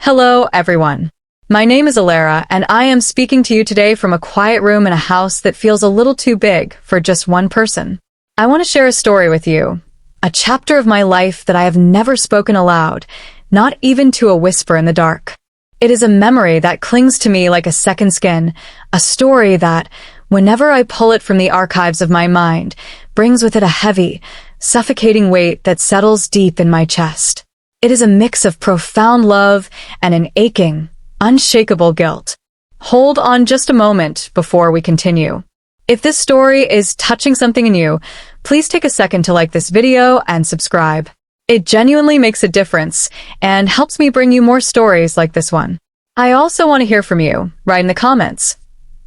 Hello, everyone. My name is Alara, and I am speaking to you today from a quiet room in a house that feels a little too big for just one person. I want to share a story with you, a chapter of my life that I have never spoken aloud, not even to a whisper in the dark. It is a memory that clings to me like a second skin, a story that, whenever I pull it from the archives of my mind, brings with it a heavy, suffocating weight that settles deep in my chest. It is a mix of profound love and an aching, unshakable guilt. Hold on just a moment before we continue. If this story is touching something in you, please take a second to like this video and subscribe. It genuinely makes a difference and helps me bring you more stories like this one. I also want to hear from you. Write in the comments.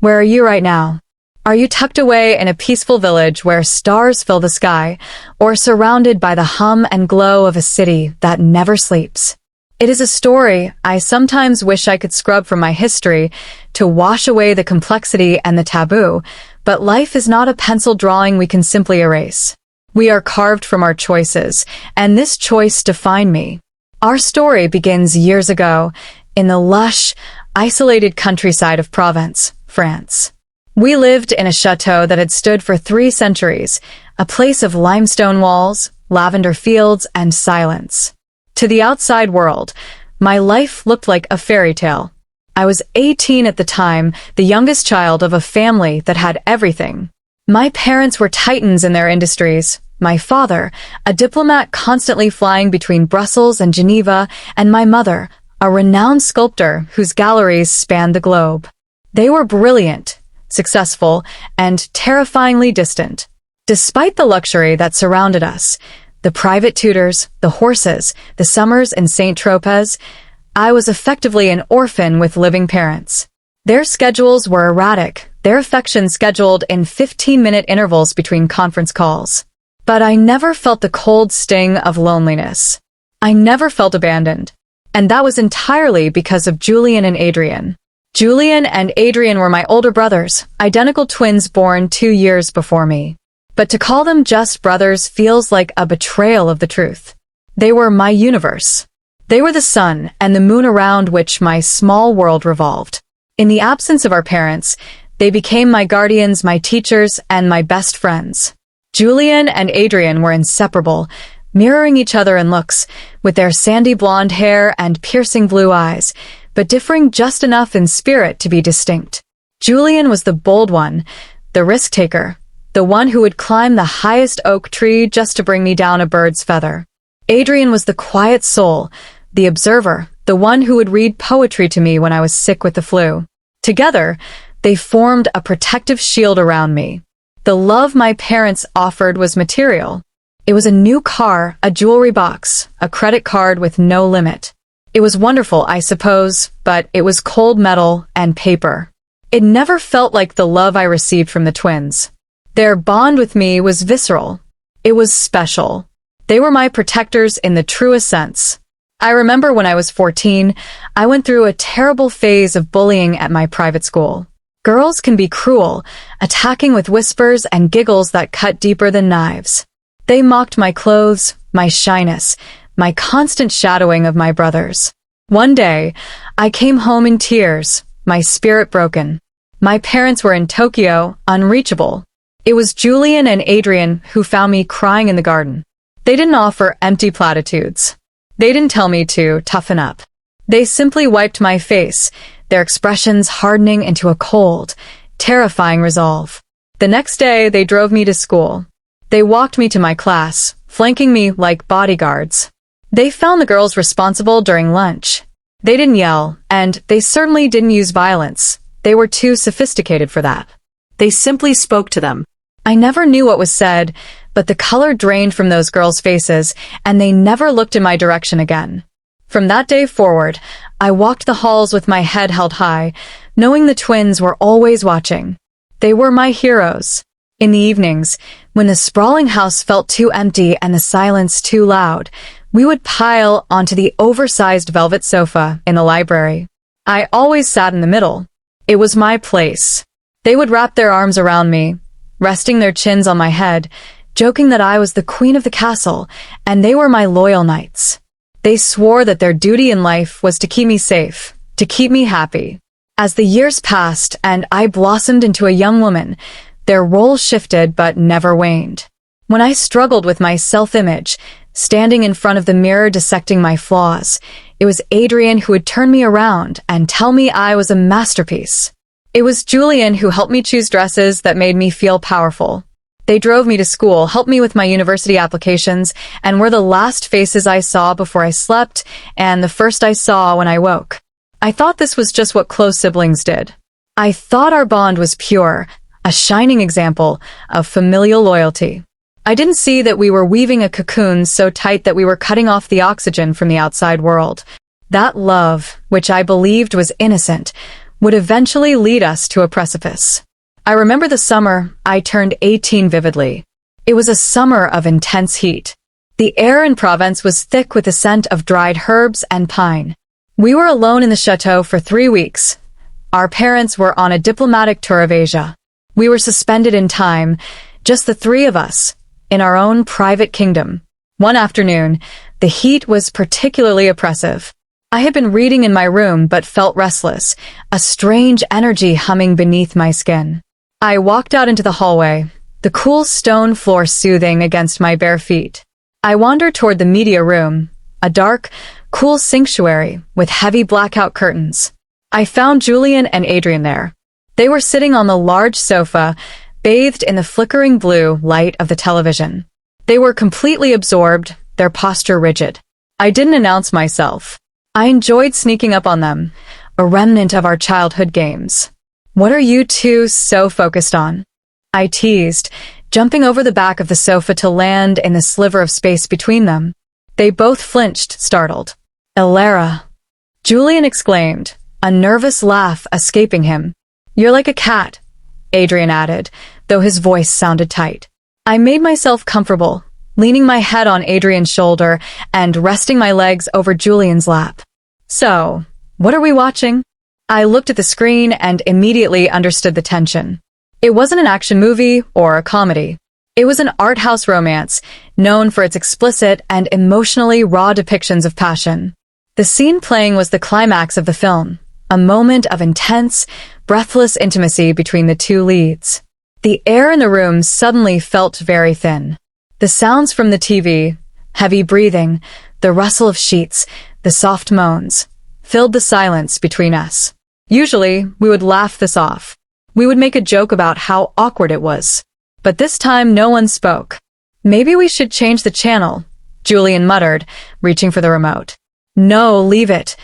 Where are you right now? Are you tucked away in a peaceful village where stars fill the sky, or surrounded by the hum and glow of a city that never sleeps? It is a story I sometimes wish I could scrub from my history to wash away the complexity and the taboo, but life is not a pencil drawing we can simply erase. We are carved from our choices, and this choice defined me. Our story begins years ago, in the lush, isolated countryside of Provence, France. We lived in a chateau that had stood for 3 centuries, a place of limestone walls, lavender fields, and silence. To the outside world, my life looked like a fairy tale. I was 18 at the time, the youngest child of a family that had everything. My parents were titans in their industries. My father, a diplomat constantly flying between Brussels and Geneva, and my mother, a renowned sculptor whose galleries spanned the globe. They were brilliant, successful, and terrifyingly distant. Despite the luxury that surrounded us, the private tutors, the horses, the summers in St. Tropez, I was effectively an orphan with living parents. Their schedules were erratic, their affection scheduled in 15-minute intervals between conference calls. But I never felt the cold sting of loneliness. I never felt abandoned. And that was entirely because of Julian and Adrian. Julian and Adrian were my older brothers, identical twins born 2 years before me. But to call them just brothers feels like a betrayal of the truth. They were my universe. They were the sun and the moon around which my small world revolved. In the absence of our parents, they became my guardians, my teachers, and my best friends. Julian and Adrian were inseparable, mirroring each other in looks, with their sandy blonde hair and piercing blue eyes, but differing just enough in spirit to be distinct. Julian was the bold one, the risk-taker, the one who would climb the highest oak tree just to bring me down a bird's feather. Adrian was the quiet soul, the observer, the one who would read poetry to me when I was sick with the flu. Together, they formed a protective shield around me. The love my parents offered was material. It was a new car, a jewelry box, a credit card with no limit. It was wonderful, I suppose, but it was cold metal and paper. It never felt like the love I received from the twins. Their bond with me was visceral. It was special. They were my protectors in the truest sense. I remember when I was 14, I went through a terrible phase of bullying at my private school. Girls can be cruel, attacking with whispers and giggles that cut deeper than knives. They mocked my clothes, my shyness, my constant shadowing of my brothers. One day, I came home in tears, my spirit broken. My parents were in Tokyo, unreachable. It was Julian and Adrian who found me crying in the garden. They didn't offer empty platitudes. They didn't tell me to toughen up. They simply wiped my face, their expressions hardening into a cold, terrifying resolve. The next day, they drove me to school. They walked me to my class, flanking me like bodyguards. They found the girls responsible during lunch. They didn't yell, and they certainly didn't use violence. They were too sophisticated for that. They simply spoke to them. I never knew what was said, but the color drained from those girls' faces, and they never looked in my direction again. From that day forward, I walked the halls with my head held high, knowing the twins were always watching. They were my heroes. In the evenings, when the sprawling house felt too empty and the silence too loud, we would pile onto the oversized velvet sofa in the library. I always sat in the middle. It was my place. They would wrap their arms around me, resting their chins on my head, joking that I was the queen of the castle, and they were my loyal knights. They swore that their duty in life was to keep me safe, to keep me happy. As the years passed and I blossomed into a young woman, their roles shifted but never waned. When I struggled with my self-image, standing in front of the mirror dissecting my flaws, it was Adrian who would turn me around and tell me I was a masterpiece. It was Julian who helped me choose dresses that made me feel powerful. They drove me to school, helped me with my university applications, and were the last faces I saw before I slept and the first I saw when I woke. I thought this was just what close siblings did. I thought our bond was pure, a shining example of familial loyalty. I didn't see that we were weaving a cocoon so tight that we were cutting off the oxygen from the outside world. That love, which I believed was innocent, would eventually lead us to a precipice. I remember the summer I turned 18 vividly. It was a summer of intense heat. The air in Provence was thick with the scent of dried herbs and pine. We were alone in the chateau for 3 weeks. Our parents were on a diplomatic tour of Asia. We were suspended in time, just the three of us, in our own private kingdom. One afternoon, the heat was particularly oppressive. I had been reading in my room but felt restless, a strange energy humming beneath my skin. I walked out into the hallway, the cool stone floor soothing against my bare feet. I wandered toward the media room, a dark, cool sanctuary with heavy blackout curtains. I found Julian and Adrian there. They were sitting on the large sofa, bathed in the flickering blue light of the television. They were completely absorbed, their posture rigid. I didn't announce myself. I enjoyed sneaking up on them, a remnant of our childhood games. "What are you two so focused on?" I teased, jumping over the back of the sofa to land in the sliver of space between them. They both flinched, startled. "Elara," Julian exclaimed, a nervous laugh escaping him. "You're like a cat," Adrian added, though his voice sounded tight. I made myself comfortable, leaning my head on Adrian's shoulder and resting my legs over Julian's lap. "So, what are we watching?" I looked at the screen and immediately understood the tension. It wasn't an action movie or a comedy. It was an art house romance, known for its explicit and emotionally raw depictions of passion. The scene playing was the climax of the film, a moment of intense, breathless intimacy between the two leads. The air in the room suddenly felt very thin. The sounds from the TV, heavy breathing, the rustle of sheets, the soft moans, filled the silence between us. Usually, we would laugh this off. We would make a joke about how awkward it was. But this time, no one spoke. "Maybe we should change the channel," Julian muttered, reaching for the remote. "No, leave it,"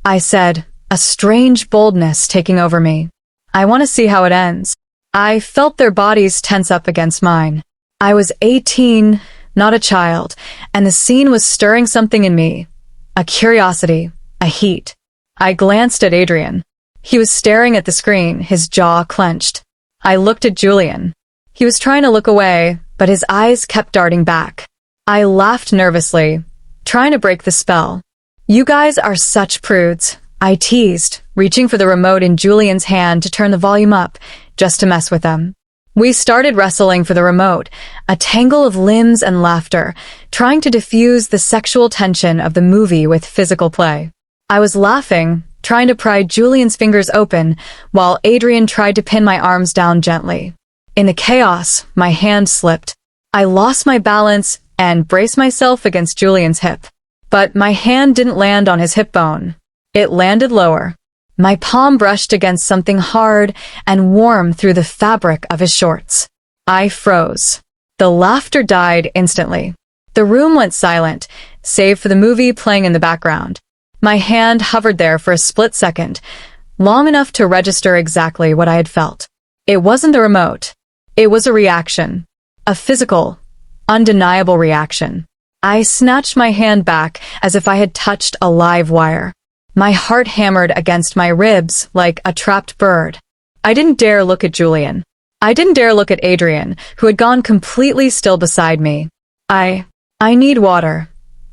I said, a strange boldness taking over me. "I want to see how it ends." I felt their bodies tense up against mine. I was 18, not a child, and the scene was stirring something in me. A curiosity, a heat. I glanced at Adrian. He was staring at the screen, his jaw clenched. I looked at Julian. He was trying to look away, but his eyes kept darting back. I laughed nervously, trying to break the spell. "You guys are such prudes," I teased, reaching for the remote in Julian's hand to turn the volume up, just to mess with them. We started wrestling for the remote, a tangle of limbs and laughter, trying to diffuse the sexual tension of the movie with physical play. I was laughing, trying to pry Julian's fingers open, while Adrian tried to pin my arms down gently. In the chaos, my hand slipped. I lost my balance and braced myself against Julian's hip. But my hand didn't land on his hip bone. It landed lower. My palm brushed against something hard and warm through the fabric of his shorts. I froze. The laughter died instantly. The room went silent, save for the movie playing in the background. My hand hovered there for a split second, long enough to register exactly what I had felt. It wasn't the remote. It was a reaction. A physical, undeniable reaction. I snatched my hand back as if I had touched a live wire. My heart hammered against my ribs like a trapped bird. I didn't dare look at Julian. I didn't dare look at Adrian, who had gone completely still beside me. I need water,"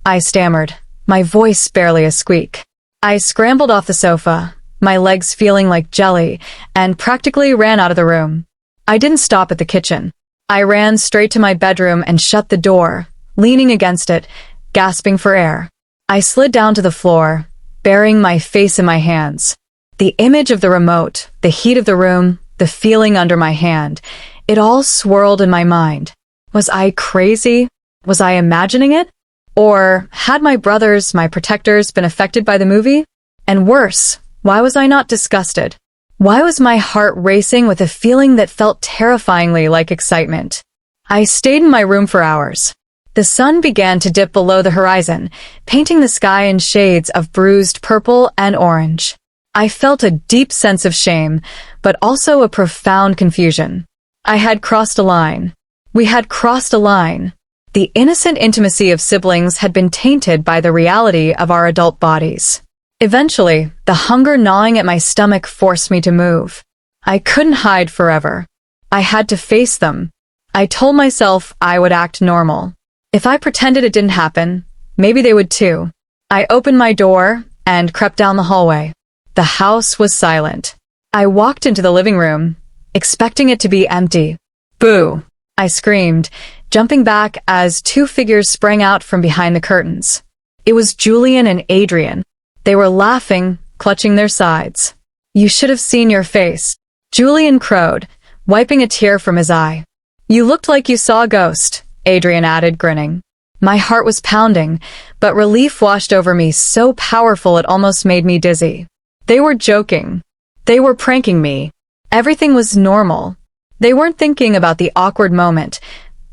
I stammered, my voice barely a squeak. I scrambled off the sofa, my legs feeling like jelly, and practically ran out of the room. I didn't stop at the kitchen. I ran straight to my bedroom and shut the door, leaning against it, gasping for air. I slid down to the floor, burying my face in my hands. The image of the remote, the heat of the room, the feeling under my hand, it all swirled in my mind. Was I crazy? Was I imagining it? Or had my brothers, my protectors, been affected by the movie? And worse, why was I not disgusted? Why was my heart racing with a feeling that felt terrifyingly like excitement? I stayed in my room for hours. The sun began to dip below the horizon, painting the sky in shades of bruised purple and orange. I felt a deep sense of shame, but also a profound confusion. I had crossed a line. We had crossed a line. The innocent intimacy of siblings had been tainted by the reality of our adult bodies. Eventually, the hunger gnawing at my stomach forced me to move. I couldn't hide forever. I had to face them. I told myself I would act normal. If I pretended it didn't happen, maybe they would too. I opened my door and crept down the hallway. The house was silent. I walked into the living room, expecting it to be empty. Boo! I screamed, jumping back as two figures sprang out from behind the curtains. It was Julian and Adrian. They were laughing, clutching their sides. You should have seen your face. Julian crowed, wiping a tear from his eye. You looked like you saw a ghost, Adrian added, grinning. My heart was pounding, but relief washed over me so powerful it almost made me dizzy. They were joking. They were pranking me. Everything was normal. They weren't thinking about the awkward moment.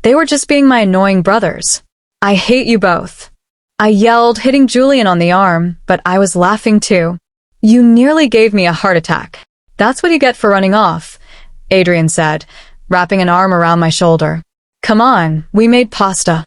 They were just being my annoying brothers. I hate you both. I yelled, hitting Julian on the arm, but I was laughing too. You nearly gave me a heart attack. That's what you get for running off, Adrian said, wrapping an arm around my shoulder. Come on, we made pasta.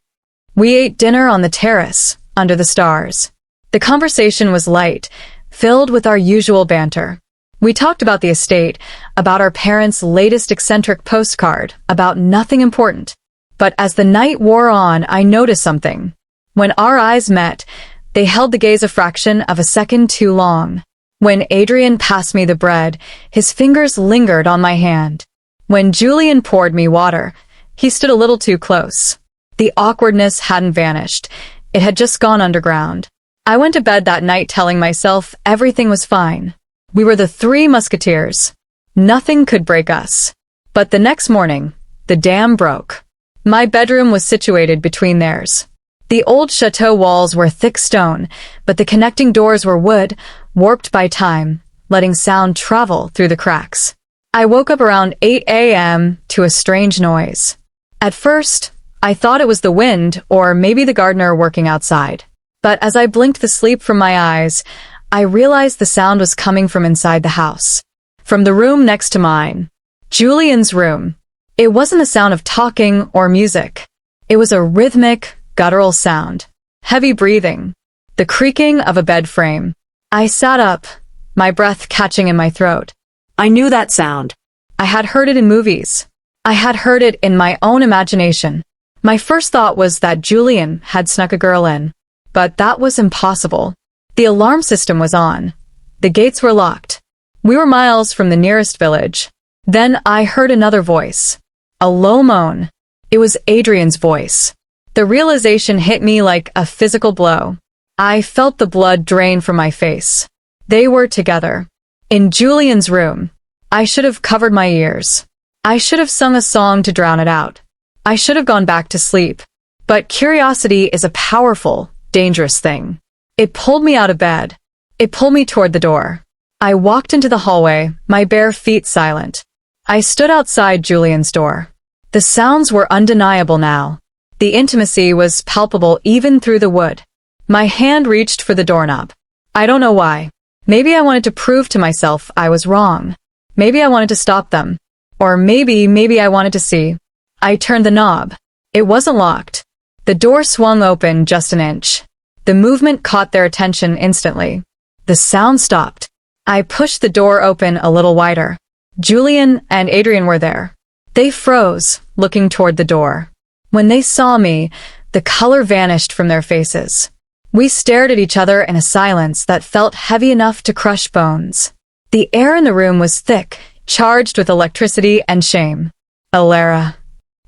We ate dinner on the terrace, under the stars. The conversation was light, filled with our usual banter. We talked about the estate, about our parents' latest eccentric postcard, about nothing important. But as the night wore on, I noticed something. When our eyes met, they held the gaze a fraction of a second too long. When Adrian passed me the bread, his fingers lingered on my hand. When Julian poured me water, he stood a little too close. The awkwardness hadn't vanished. It had just gone underground. I went to bed that night telling myself everything was fine. We were the Three Musketeers. Nothing could break us. But the next morning, the dam broke. My bedroom was situated between theirs. The old chateau walls were thick stone, but the connecting doors were wood, warped by time, letting sound travel through the cracks. I woke up around 8 a.m. to a strange noise. At first, I thought it was the wind or maybe the gardener working outside. But as I blinked the sleep from my eyes, I realized the sound was coming from inside the house. From the room next to mine. Julian's room. It wasn't the sound of talking or music. It was a rhythmic, guttural sound. Heavy breathing. The creaking of a bed frame. I sat up, my breath catching in my throat. I knew that sound. I had heard it in movies. I had heard it in my own imagination. My first thought was that Julian had snuck a girl in. But that was impossible. The alarm system was on. The gates were locked. We were miles from the nearest village. Then I heard another voice. A low moan. It was Adrian's voice. The realization hit me like a physical blow. I felt the blood drain from my face. They were together. In Julian's room. I should have covered my ears. I should have sung a song to drown it out. I should have gone back to sleep. But curiosity is a powerful, dangerous thing. It pulled me out of bed. It pulled me toward the door. I walked into the hallway, my bare feet silent. I stood outside Julian's door. The sounds were undeniable now. The intimacy was palpable even through the wood. My hand reached for the doorknob. I don't know why. Maybe I wanted to prove to myself I was wrong. Maybe I wanted to stop them. Or maybe I wanted to see. I turned the knob. It wasn't locked. The door swung open just an inch. The movement caught their attention instantly. The sound stopped. I pushed the door open a little wider. Julian and Adrian were there. They froze, looking toward the door. When they saw me, the color vanished from their faces. We stared at each other in a silence that felt heavy enough to crush bones. The air in the room was thick, charged with electricity and shame. Alara.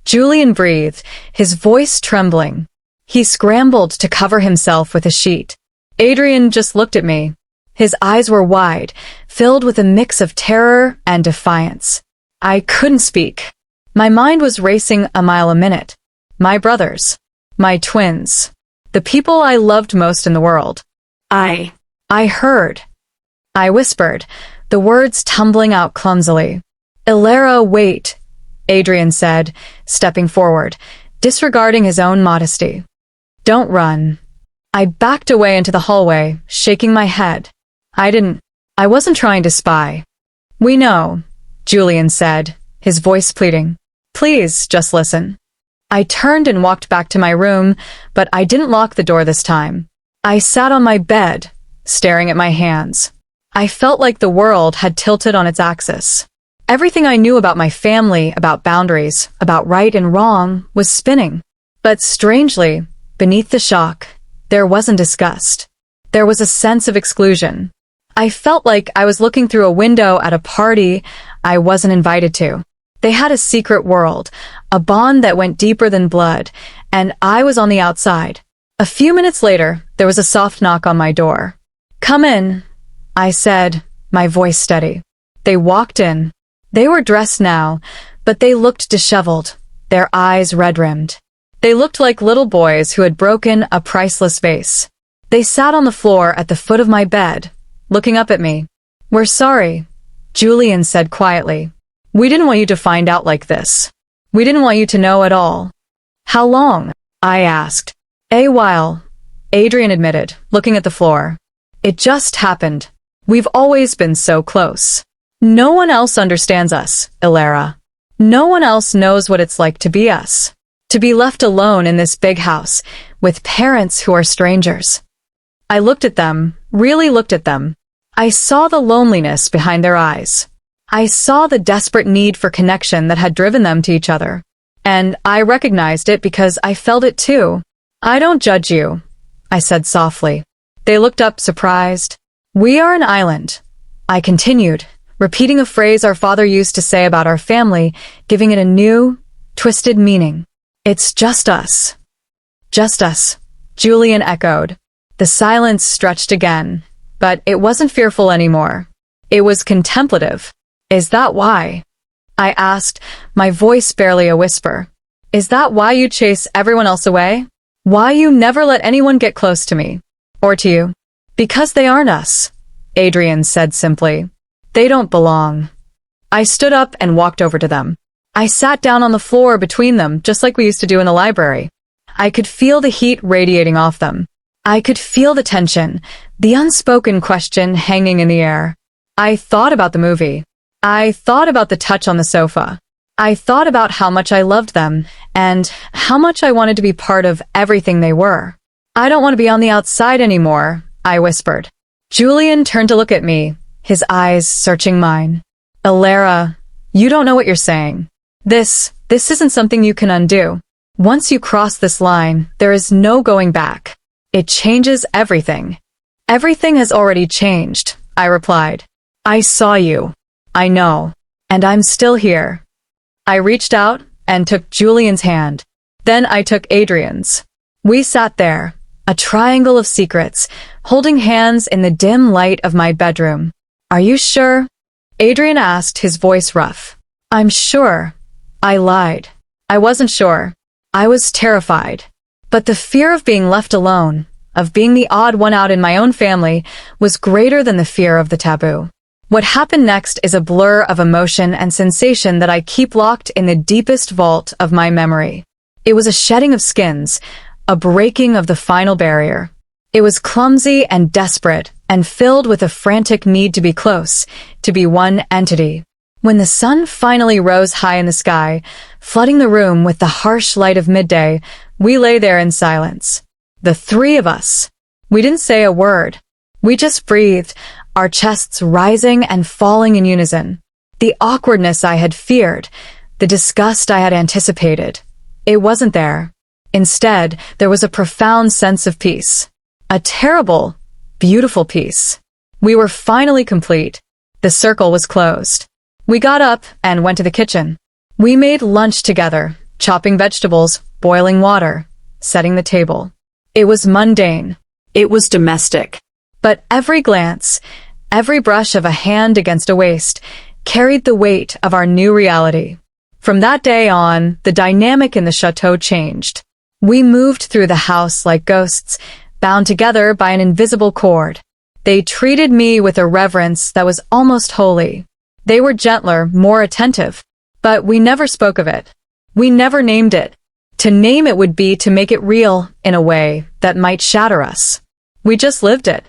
Julian breathed, his voice trembling. He scrambled to cover himself with a sheet. Adrian just looked at me. His eyes were wide, filled with a mix of terror and defiance. I couldn't speak. My mind was racing a mile a minute. My brothers. My twins. The people I loved most in the world. I heard. I whispered, the words tumbling out clumsily. "Ilara, wait," Adrian said, stepping forward, disregarding his own modesty. "Don't run." I backed away into the hallway, shaking my head. I wasn't trying to spy. "We know," Julian said, his voice pleading. "Please, just listen." I turned and walked back to my room, but I didn't lock the door this time. I sat on my bed, staring at my hands. I felt like the world had tilted on its axis. Everything I knew about my family, about boundaries, about right and wrong, was spinning. But strangely, beneath the shock, there wasn't disgust. There was a sense of exclusion. I felt like I was looking through a window at a party I wasn't invited to. They had a secret world, a bond that went deeper than blood, and I was on the outside. A few minutes later, there was a soft knock on my door. "Come in," I said, my voice steady. They walked in. They were dressed now, but they looked disheveled, their eyes red-rimmed. They looked like little boys who had broken a priceless vase. They sat on the floor at the foot of my bed, looking up at me. "We're sorry," Julian said quietly. "We didn't want you to find out like this. We didn't want you to know at all." "How long?" I asked. "A while," Adrian admitted, looking at the floor. "It just happened. We've always been so close. No one else understands us, Ilara. No one else knows what it's like to be us. To be left alone in this big house, with parents who are strangers." I looked at them, really looked at them. I saw the loneliness behind their eyes. I saw the desperate need for connection that had driven them to each other. And I recognized it because I felt it too. "I don't judge you," I said softly. They looked up, surprised. "We are an island," I continued, repeating a phrase our father used to say about our family, giving it a new, twisted meaning. "It's just us." "Just us," Julian echoed. The silence stretched again, but it wasn't fearful anymore. It was contemplative. "Is that why?" I asked, my voice barely a whisper. "Is that why you chase everyone else away? Why you never let anyone get close to me? Or to you?" "Because they aren't us," Adrian said simply. "They don't belong." I stood up and walked over to them. I sat down on the floor between them, just like we used to do in the library. I could feel the heat radiating off them. I could feel the tension, the unspoken question hanging in the air. I thought about the movie. I thought about the touch on the sofa. I thought about how much I loved them, and how much I wanted to be part of everything they were. "I don't want to be on the outside anymore," I whispered. Julian turned to look at me, his eyes searching mine. "Ilara, you don't know what you're saying. This isn't something you can undo. Once you cross this line, there is no going back. It changes everything." "Everything has already changed," I replied. "I saw you. I know. And I'm still here." I reached out and took Julian's hand. Then I took Adrian's. We sat there, a triangle of secrets, holding hands in the dim light of my bedroom. "Are you sure?" Adrian asked, his voice rough. "I'm sure." I lied. I wasn't sure. I was terrified. But the fear of being left alone, of being the odd one out in my own family, was greater than the fear of the taboo. What happened next is a blur of emotion and sensation that I keep locked in the deepest vault of my memory. It was a shedding of skins, a breaking of the final barrier. It was clumsy and desperate, and filled with a frantic need to be close, to be one entity. When the sun finally rose high in the sky, flooding the room with the harsh light of midday, we lay there in silence. The three of us. We didn't say a word. We just breathed, our chests rising and falling in unison. The awkwardness I had feared, the disgust I had anticipated, it wasn't there. Instead, there was a profound sense of peace. A terrible, beautiful peace. We were finally complete. The circle was closed. We got up and went to the kitchen. We made lunch together, chopping vegetables, boiling water, setting the table. It was mundane. It was domestic. But every glance, every brush of a hand against a waist, carried the weight of our new reality. From that day on, the dynamic in the chateau changed. We moved through the house like ghosts, bound together by an invisible cord. They treated me with a reverence that was almost holy. They were gentler, more attentive. But we never spoke of it. We never named it. To name it would be to make it real in a way that might shatter us. We just lived it.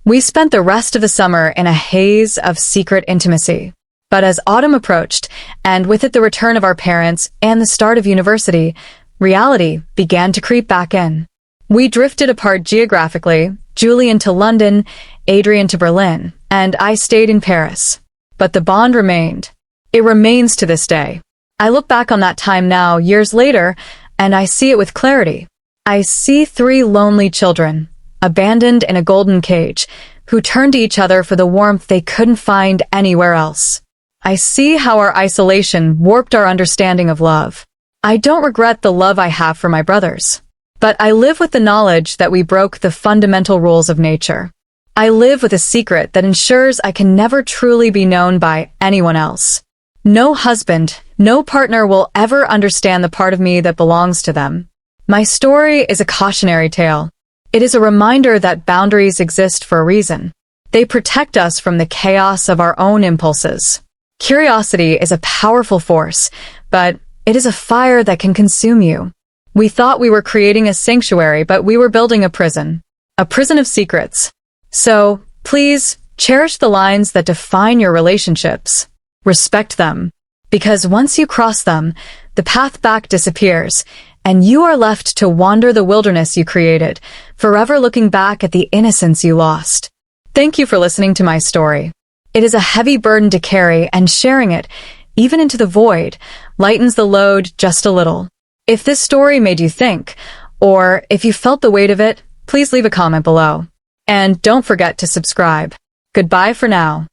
We spent the rest of the summer in a haze of secret intimacy. But as autumn approached, and with it the return of our parents and the start of university, reality began to creep back in. We drifted apart geographically, Julian to London, Adrian to Berlin, and I stayed in Paris. But the bond remained. It remains to this day. I look back on that time now, years later, and I see it with clarity. I see 3 lonely children, abandoned in a golden cage, who turned to each other for the warmth they couldn't find anywhere else. I see how our isolation warped our understanding of love. I don't regret the love I have for my brothers. But I live with the knowledge that we broke the fundamental rules of nature. I live with a secret that ensures I can never truly be known by anyone else. No husband, no partner will ever understand the part of me that belongs to them. My story is a cautionary tale. It is a reminder that boundaries exist for a reason. They protect us from the chaos of our own impulses. Curiosity is a powerful force, but it is a fire that can consume you. We thought we were creating a sanctuary, but we were building a prison of secrets. So, please, cherish the lines that define your relationships. Respect them. Because once you cross them, the path back disappears, and you are left to wander the wilderness you created, forever looking back at the innocence you lost. Thank you for listening to my story. It is a heavy burden to carry, and sharing it, even into the void, lightens the load just a little. If this story made you think, or if you felt the weight of it, please leave a comment below. And don't forget to subscribe. Goodbye for now.